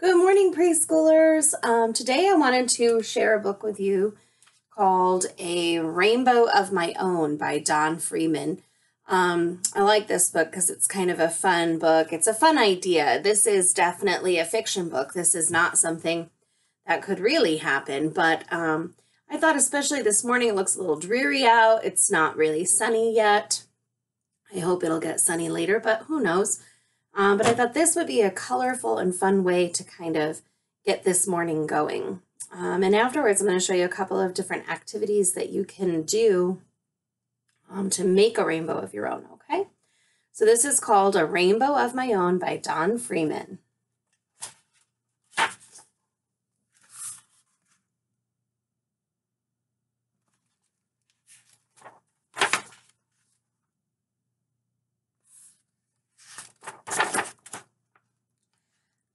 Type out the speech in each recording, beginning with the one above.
Good morning, preschoolers. Today I wanted to share a book with you called A Rainbow of My Own by Don Freeman. I like this book because it's kind of a fun book. It's a fun idea. This is definitely a fiction book. This is not something that could really happen, but I thought especially this morning it looks a little dreary out. It's not really sunny yet. I hope it'll get sunny later, but who knows? But I thought this would be a colorful and fun way to kind of get this morning going. And afterwards, I'm going to show you a couple of different activities that you can do to make a rainbow of your own, okay? So this is called A Rainbow of My Own by Don Freeman.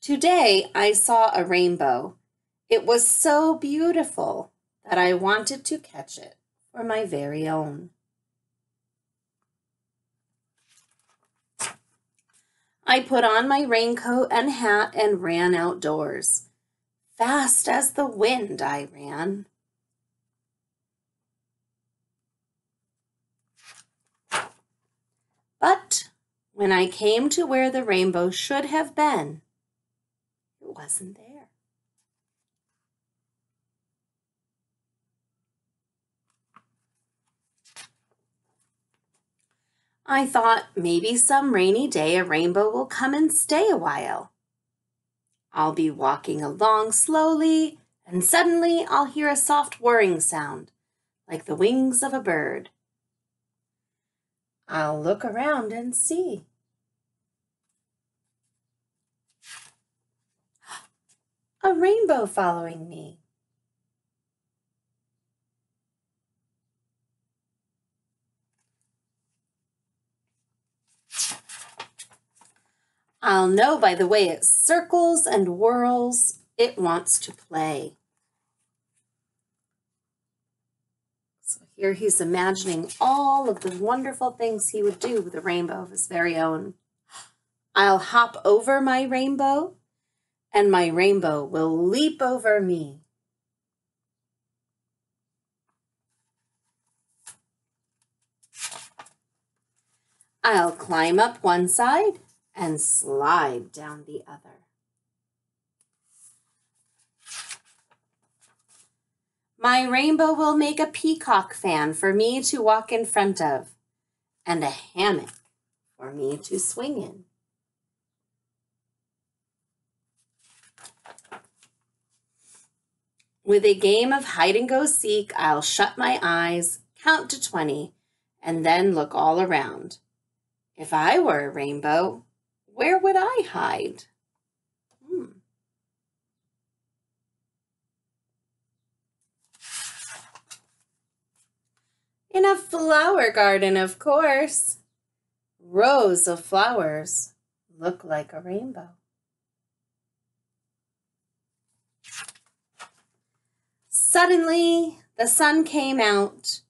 Today, I saw a rainbow. It was so beautiful that I wanted to catch it for my very own. I put on my raincoat and hat and ran outdoors. Fast as the wind I ran. But when I came to where the rainbow should have been, it wasn't there. I thought maybe some rainy day a rainbow will come and stay a while. I'll be walking along slowly, and suddenly I'll hear a soft whirring sound, like the wings of a bird. I'll look around and see. A rainbow following me. I'll know by the way it circles and whirls, it wants to play. So here he's imagining all of the wonderful things he would do with a rainbow of his very own. I'll hop over my rainbow, and my rainbow will leap over me. I'll climb up one side and slide down the other. My rainbow will make a peacock fan for me to walk in front of, and a hammock for me to swing in. With a game of hide-and-go-seek, I'll shut my eyes, count to 20, and then look all around. If I were a rainbow, where would I hide? In a flower garden, of course. Rows of flowers look like a rainbow. Suddenly, the sun came out,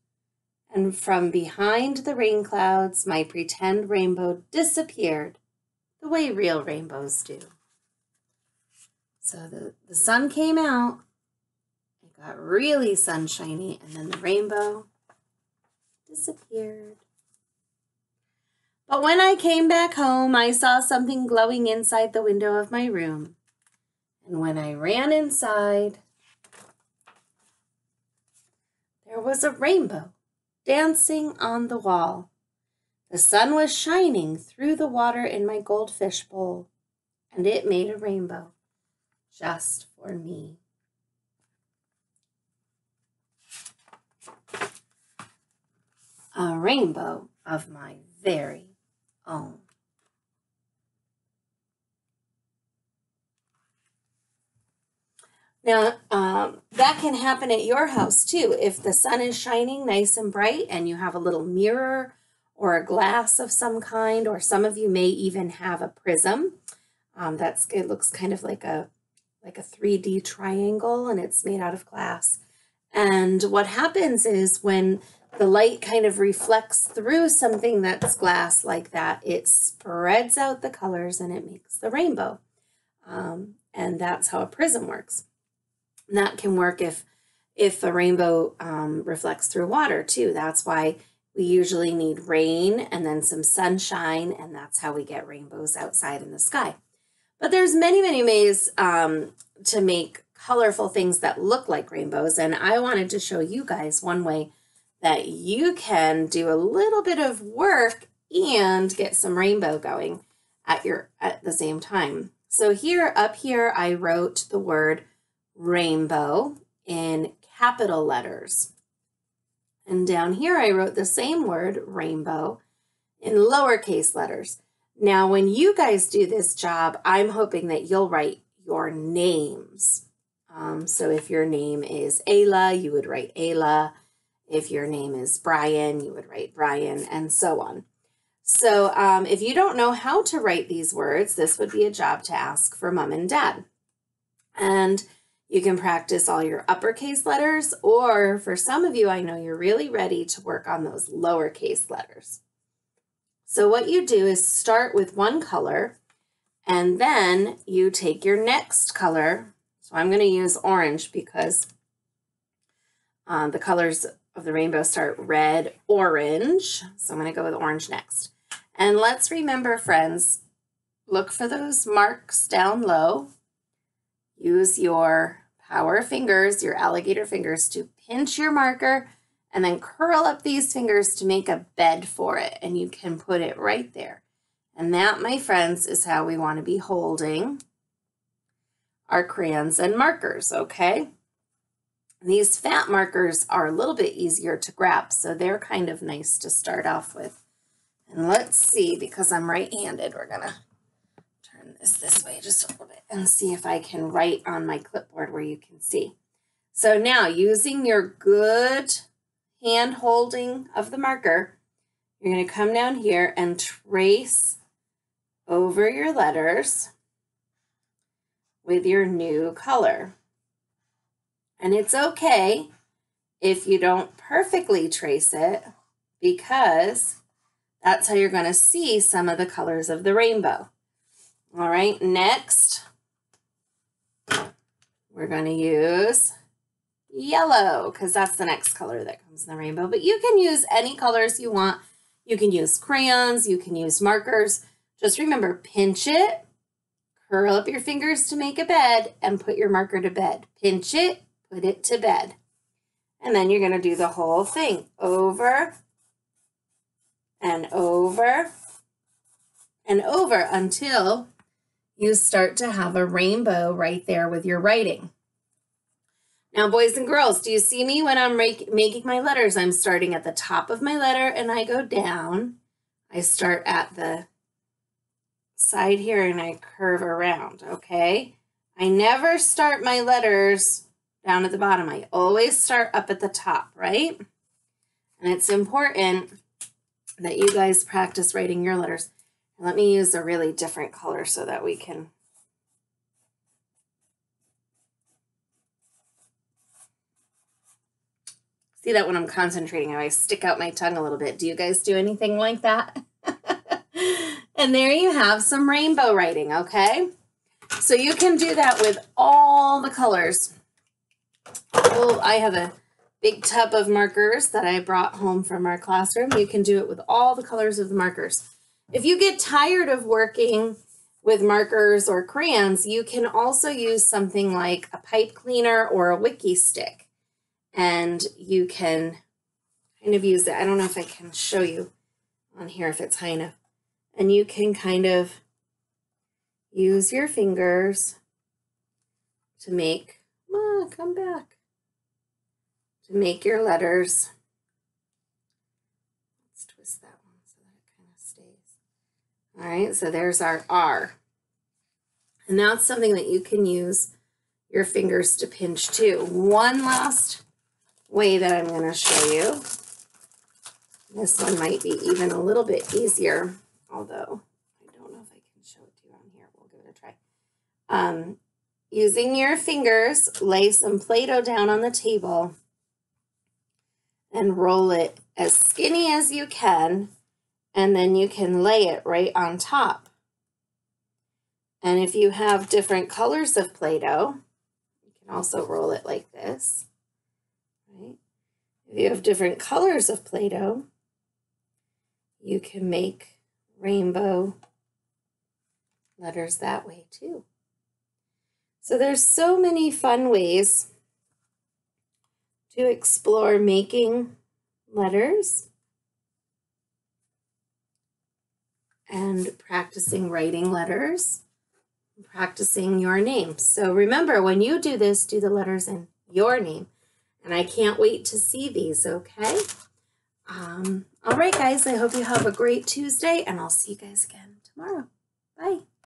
and from behind the rain clouds, my pretend rainbow disappeared the way real rainbows do. So the sun came out, it got really sunshiny, and then the rainbow disappeared. But when I came back home, I saw something glowing inside the window of my room. And when I ran inside, there was a rainbow dancing on the wall. The sun was shining through the water in my goldfish bowl, and it made a rainbow just for me. A rainbow of my very own. Now, that can happen at your house too. If the sun is shining nice and bright and you have a little mirror or a glass of some kind, or some of you may even have a prism. It looks kind of like a 3D triangle, and it's made out of glass. And what happens is when the light kind of reflects through something that's glass like that, it spreads out the colors and it makes the rainbow. and that's how a prism works. And that can work if a rainbow reflects through water too. That's why we usually need rain and then some sunshine, and that's how we get rainbows outside in the sky. But there's many, many ways to make colorful things that look like rainbows, and I wanted to show you guys one way that you can do a little bit of work and get some rainbow going at the same time. So up here, I wrote the word rainbow in capital letters. And down here, I wrote the same word, rainbow, in lowercase letters. Now, when you guys do this job, I'm hoping that you'll write your names. So if your name is Ayla, you would write Ayla. If your name is Brian, you would write Brian, and so on. So if you don't know how to write these words, this would be a job to ask for mom and dad. And you can practice all your uppercase letters, or for some of you, I know you're really ready to work on those lowercase letters. So what you do is start with one color, and then you take your next color. So I'm going to use orange because the colors of the rainbow start red, orange. So I'm going to go with orange next. And let's remember, friends, look for those marks down low. Use your power fingers, your alligator fingers, to pinch your marker and then curl up these fingers to make a bed for it. And you can put it right there. And that, my friends, is how we want to be holding our crayons and markers, okay? These fat markers are a little bit easier to grab, so they're kind of nice to start off with. And let's see, because I'm right-handed, we're gonna turn this way just a little bit and see if I can write on my clipboard where you can see. So now, using your good hand holding of the marker, you're gonna come down here and trace over your letters with your new color. And it's okay if you don't perfectly trace it, because that's how you're going to see some of the colors of the rainbow. All right, next, we're going to use yellow, because that's the next color that comes in the rainbow. But you can use any colors you want. You can use crayons, you can use markers. Just remember, pinch it, curl up your fingers to make a bed, and put your marker to bed. Pinch it, put it to bed. And then you're going to do the whole thing over and over and over until you start to have a rainbow right there with your writing. Now, boys and girls, do you see me when I'm making my letters? I'm starting at the top of my letter and I go down. I start at the side here and I curve around, okay? I never start my letters down at the bottom. I always start up at the top, right? And it's important that you guys practice writing your letters. Let me use a really different color so that we can see that when I'm concentrating, I stick out my tongue a little bit. Do you guys do anything like that? And there you have some rainbow writing, okay? So you can do that with all the colors. Oh, I have a big tub of markers that I brought home from our classroom. You can do it with all the colors of the markers. If you get tired of working with markers or crayons, you can also use something like a pipe cleaner or a wikki stick. And you can kind of use it. I don't know if I can show you on here if it's high enough. And you can kind of use your fingers to make, come back, to make your letters. Let's twist that one so that it kind of stays. All right, so there's our R. And that's something that you can use your fingers to pinch too. One last way that I'm going to show you. This one might be even a little bit easier, although I don't know if I can show it to you on here. We'll give it a try. Using your fingers, lay some Play-Doh down on the table and roll it as skinny as you can, and then you can lay it right on top. And if you have different colors of Play-Doh, you can also roll it like this, right? If you have different colors of Play-Doh, you can make rainbow letters that way too. So there's so many fun ways to explore making letters and practicing writing letters, practicing your name. So remember, when you do this, do the letters in your name. And I can't wait to see these, okay? All right, guys, I hope you have a great Tuesday, and I'll see you guys again tomorrow. Bye.